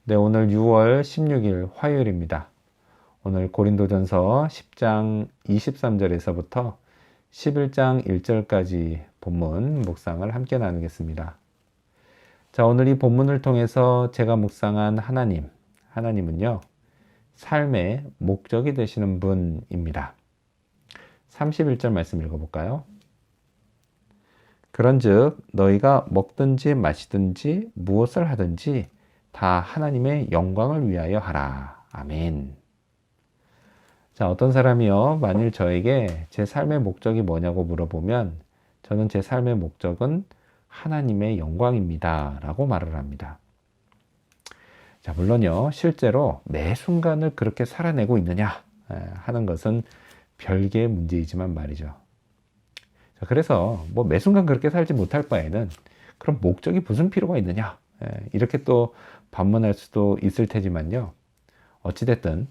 네, 오늘 6월 16일 화요일입니다. 오늘 고린도전서 10장 23절에서부터 11장 1절까지 본문 묵상을 함께 나누겠습니다. 자, 오늘 이 본문을 통해서 제가 묵상한 하나님은요, 삶의 목적이 되시는 분입니다. 31절 말씀 읽어볼까요? 그런즉 너희가 먹든지 마시든지 무엇을 하든지 다 하나님의 영광을 위하여 하라. 아멘. 자, 어떤 사람이요, 만일 저에게 제 삶의 목적이 뭐냐고 물어보면 저는 제 삶의 목적은 하나님의 영광입니다 라고 말을 합니다. 자, 물론요, 실제로 매 순간을 그렇게 살아내고 있느냐 하는 것은 별개의 문제이지만 말이죠. 자, 그래서 뭐 매 순간 그렇게 살지 못할 바에는 그럼 목적이 무슨 필요가 있느냐, 이렇게 또 반문할 수도 있을 테지만요, 어찌됐든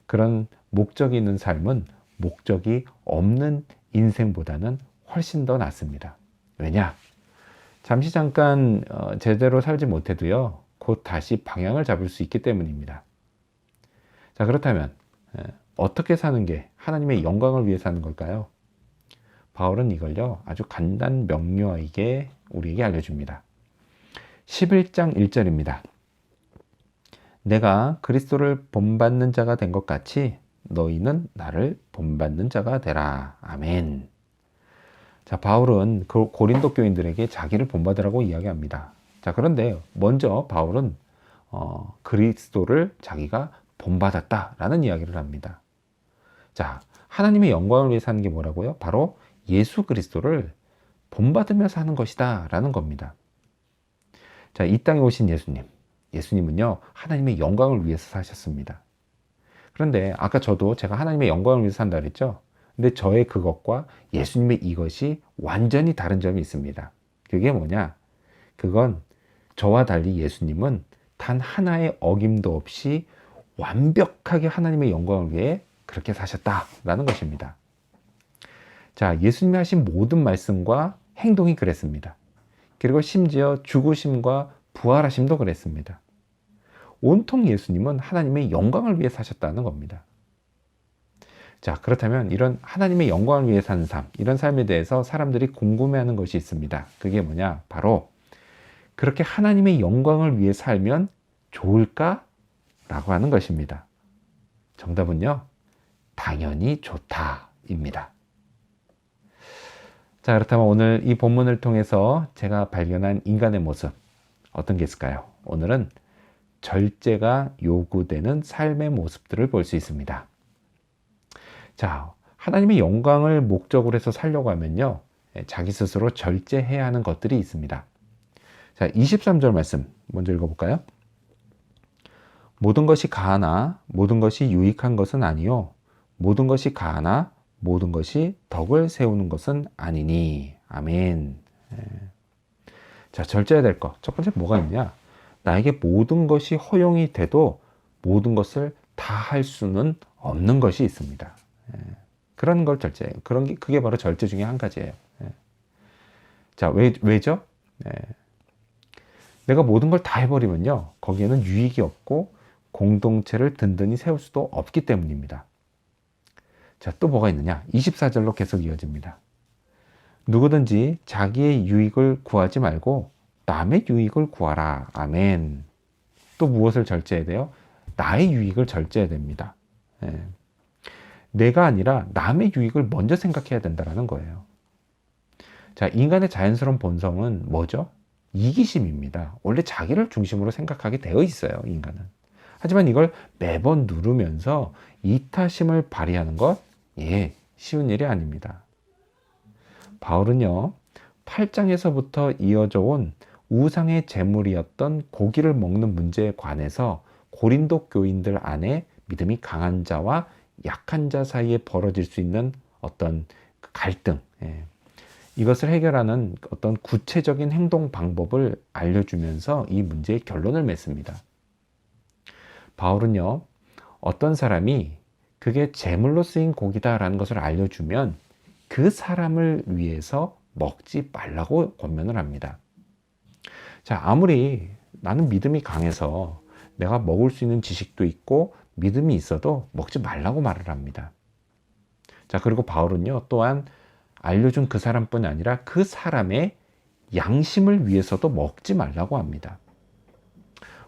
그런 목적이 있는 삶은 목적이 없는 인생보다는 훨씬 더 낫습니다. 왜냐? 잠시 잠깐 제대로 살지 못해도요, 곧 다시 방향을 잡을 수 있기 때문입니다. 자, 그렇다면 어떻게 사는 게 하나님의 영광을 위해 사는 걸까요? 바울은 이걸요, 아주 간단 명료하게 우리에게 알려줍니다. 11장 1절입니다. 내가 그리스도를 본받는 자가 된 것 같이 너희는 나를 본받는 자가 되라. 아멘. 자, 바울은 그 고린도 교인들에게 자기를 본받으라고 이야기합니다. 자, 그런데 먼저 바울은 그리스도를 자기가 본받았다라는 이야기를 합니다. 자, 하나님의 영광을 위해 사는 게 뭐라고요? 바로 예수 그리스도를 본받으며 사는 것이다 라는 겁니다. 자, 이 땅에 오신 예수님은요, 하나님의 영광을 위해서 사셨습니다. 그런데 아까 제가 하나님의 영광을 위해서 산다 그랬죠? 근데 저의 그것과 예수님의 이것이 완전히 다른 점이 있습니다. 그게 뭐냐? 그건 저와 달리 예수님은 단 하나의 어김도 없이 완벽하게 하나님의 영광을 위해 그렇게 사셨다라는 것입니다. 자, 예수님이 하신 모든 말씀과 행동이 그랬습니다. 그리고 심지어 죽으심과 부활하심도 그랬습니다. 온통 예수님은 하나님의 영광을 위해 사셨다는 겁니다. 자, 그렇다면 이런 하나님의 영광을 위해 사는 삶, 이런 삶에 대해서 사람들이 궁금해하는 것이 있습니다. 그게 뭐냐? 바로 그렇게 하나님의 영광을 위해 살면 좋을까? 라고 하는 것입니다. 정답은요, 당연히 좋다입니다. 자, 그렇다면 오늘 이 본문을 통해서 제가 발견한 인간의 모습, 어떤 게 있을까요? 오늘은 절제가 요구되는 삶의 모습들을 볼 수 있습니다. 자, 하나님의 영광을 목적으로 해서 살려고 하면요, 자기 스스로 절제해야 하는 것들이 있습니다. 자, 23절 말씀 먼저 읽어볼까요? 모든 것이 가하나 모든 것이 유익한 것은 아니요 모든 것이 가하나 모든 것이 덕을 세우는 것은 아니니. 아멘. 자, 절제해야 될 것. 첫 번째 뭐가 있냐? 나에게 모든 것이 허용이 돼도 모든 것을 다 할 수는 없는 것이 있습니다. 그런 걸 절제해요. 그게 바로 절제 중에 한 가지예요. 자, 왜죠? 내가 모든 걸 다 해버리면요, 거기에는 유익이 없고 공동체를 든든히 세울 수도 없기 때문입니다. 자, 또 뭐가 있느냐? 24절로 계속 이어집니다. 누구든지 자기의 유익을 구하지 말고 남의 유익을 구하라. 아멘. 또 무엇을 절제해야 돼요? 나의 유익을 절제해야 됩니다. 내가 아니라 남의 유익을 먼저 생각해야 된다는 거예요. 자, 인간의 자연스러운 본성은 뭐죠? 이기심입니다. 원래 자기를 중심으로 생각하게 되어 있어요, 인간은. 하지만 이걸 매번 누르면서 이타심을 발휘하는 것, 쉬운 일이 아닙니다. 바울은요, 8장에서부터 이어져 온 우상의 제물이었던 고기를 먹는 문제에 관해서 고린도 교인들 안에 믿음이 강한 자와 약한 자 사이에 벌어질 수 있는 어떤 갈등, 이것을 해결하는 어떤 구체적인 행동 방법을 알려주면서 이 문제의 결론을 맺습니다. 바울은요, 어떤 사람이 그게 제물로 쓰인 고기다라는 것을 알려주면 그 사람을 위해서 먹지 말라고 권면을 합니다. 자, 아무리 나는 믿음이 강해서 내가 먹을 수 있는 지식도 있고 믿음이 있어도 먹지 말라고 말을 합니다. 자, 그리고 바울은요, 또한 알려준 그 사람뿐 아니라 그 사람의 양심을 위해서도 먹지 말라고 합니다.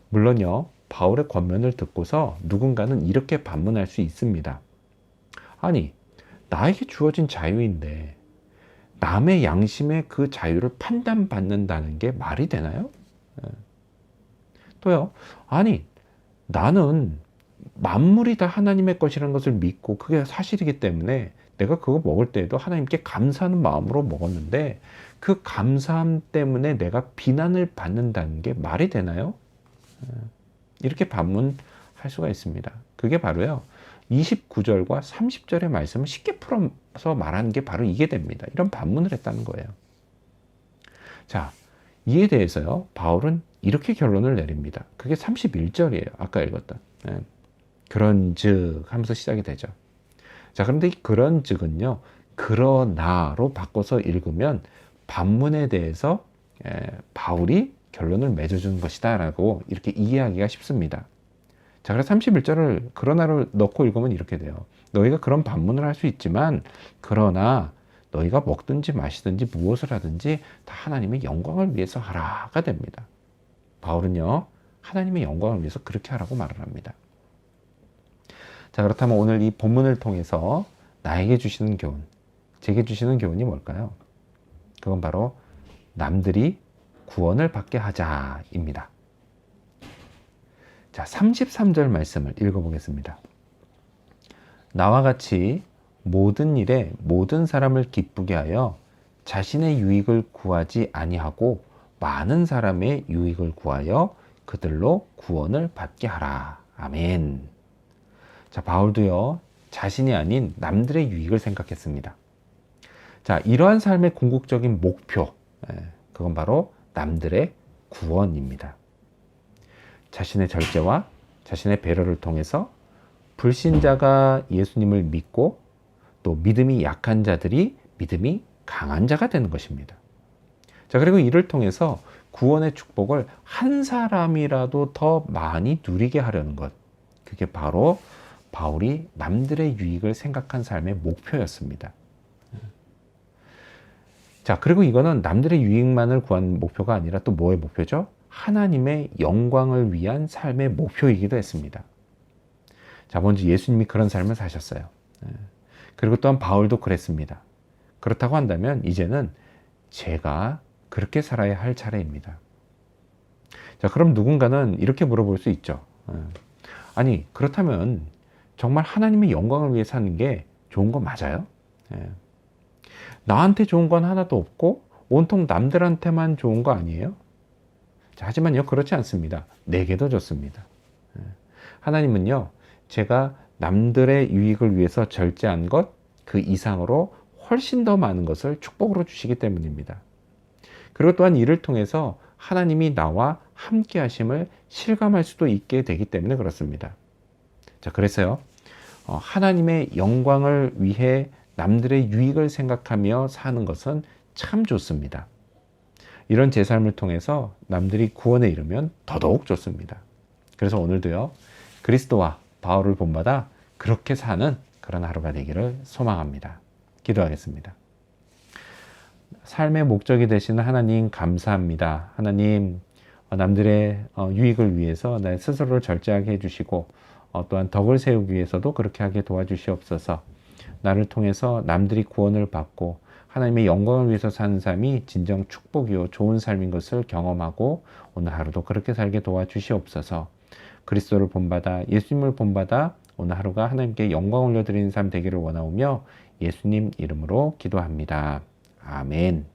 물론요, 바울의 권면을 듣고서 누군가는 이렇게 반문할 수 있습니다. 아니, 나에게 주어진 자유인데 남의 양심의 그 자유를 판단받는다는 게 말이 되나요? 또요, 아니, 나는 만물이 다 하나님의 것이라는 것을 믿고 그게 사실이기 때문에 내가 그거 먹을 때에도 하나님께 감사하는 마음으로 먹었는데 그 감사함 때문에 내가 비난을 받는다는 게 말이 되나요? 이렇게 반문할 수가 있습니다. 그게 바로요, 29절과 30절의 말씀을 쉽게 풀어서 말하는 게 바로 이게 됩니다. 이런 반문을 했다는 거예요. 자, 이에 대해서요, 바울은 이렇게 결론을 내립니다. 그게 31절이에요. 아까 읽었던. 그런즉 하면서 시작이 되죠. 자, 그런데 이 그런즉은요, 그러나로 바꿔서 읽으면 반문에 대해서 바울이 결론을 맺어주는 것이다 라고 이렇게 이해하기가 쉽습니다. 자, 그래서 31절을 그러나로 넣고 읽으면 이렇게 돼요. 너희가 그런 반문을 할 수 있지만 그러나 너희가 먹든지 마시든지 무엇을 하든지 다 하나님의 영광을 위해서 하라가 됩니다. 바울은요, 하나님의 영광을 위해서 그렇게 하라고 말을 합니다. 자, 그렇다면 오늘 이 본문을 통해서 나에게 주시는 교훈, 제게 주시는 교훈이 뭘까요? 그건 바로 남들이 구원을 받게 하자입니다. 자, 33절 말씀을 읽어보겠습니다. 나와 같이 모든 일에 모든 사람을 기쁘게 하여 자신의 유익을 구하지 아니하고 많은 사람의 유익을 구하여 그들로 구원을 받게 하라. 아멘. 자, 바울도요, 자신이 아닌 남들의 유익을 생각했습니다. 자, 이러한 삶의 궁극적인 목표, 그건 바로 남들의 구원입니다. 자신의 절제와 자신의 배려를 통해서 불신자가 예수님을 믿고 또 믿음이 약한 자들이 믿음이 강한 자가 되는 것입니다. 자, 그리고 이를 통해서 구원의 축복을 한 사람이라도 더 많이 누리게 하려는 것, 그게 바로 바울이 남들의 유익을 생각한 삶의 목표였습니다. 자, 그리고 이거는 남들의 유익만을 구한 목표가 아니라 또 뭐의 목표죠? 하나님의 영광을 위한 삶의 목표이기도 했습니다. 자, 먼저 예수님이 그런 삶을 사셨어요. 그리고 또한 바울도 그랬습니다. 그렇다고 한다면 이제는 제가 그렇게 살아야 할 차례입니다. 자, 그럼 누군가는 이렇게 물어볼 수 있죠. 아니, 그렇다면 정말 하나님의 영광을 위해 사는 게 좋은 거 맞아요? 나한테 좋은 건 하나도 없고 온통 남들한테만 좋은 거 아니에요? 자, 하지만요, 그렇지 않습니다. 내게도 좋습니다. 하나님은요, 제가 남들의 유익을 위해서 절제한 것 그 이상으로 훨씬 더 많은 것을 축복으로 주시기 때문입니다. 그리고 또한 이를 통해서 하나님이 나와 함께 하심을 실감할 수도 있게 되기 때문에 그렇습니다. 자, 그래서요, 하나님의 영광을 위해 남들의 유익을 생각하며 사는 것은 참 좋습니다. 이런 제 삶을 통해서 남들이 구원에 이르면 더더욱 좋습니다. 그래서 오늘도요, 그리스도와 바울을 본받아 그렇게 사는 그런 하루가 되기를 소망합니다. 기도하겠습니다. 삶의 목적이 되시는 하나님 감사합니다. 하나님, 남들의 유익을 위해서 내 스스로를 절제하게 해주시고 또한 덕을 세우기 위해서도 그렇게 하게 도와주시옵소서. 나를 통해서 남들이 구원을 받고 하나님의 영광을 위해서 사는 삶이 진정 축복이요 좋은 삶인 것을 경험하고 오늘 하루도 그렇게 살게 도와주시옵소서. 그리스도를 본받아 예수님을 본받아 오늘 하루가 하나님께 영광 올려드리는 삶 되기를 원하오며 예수님 이름으로 기도합니다. 아멘.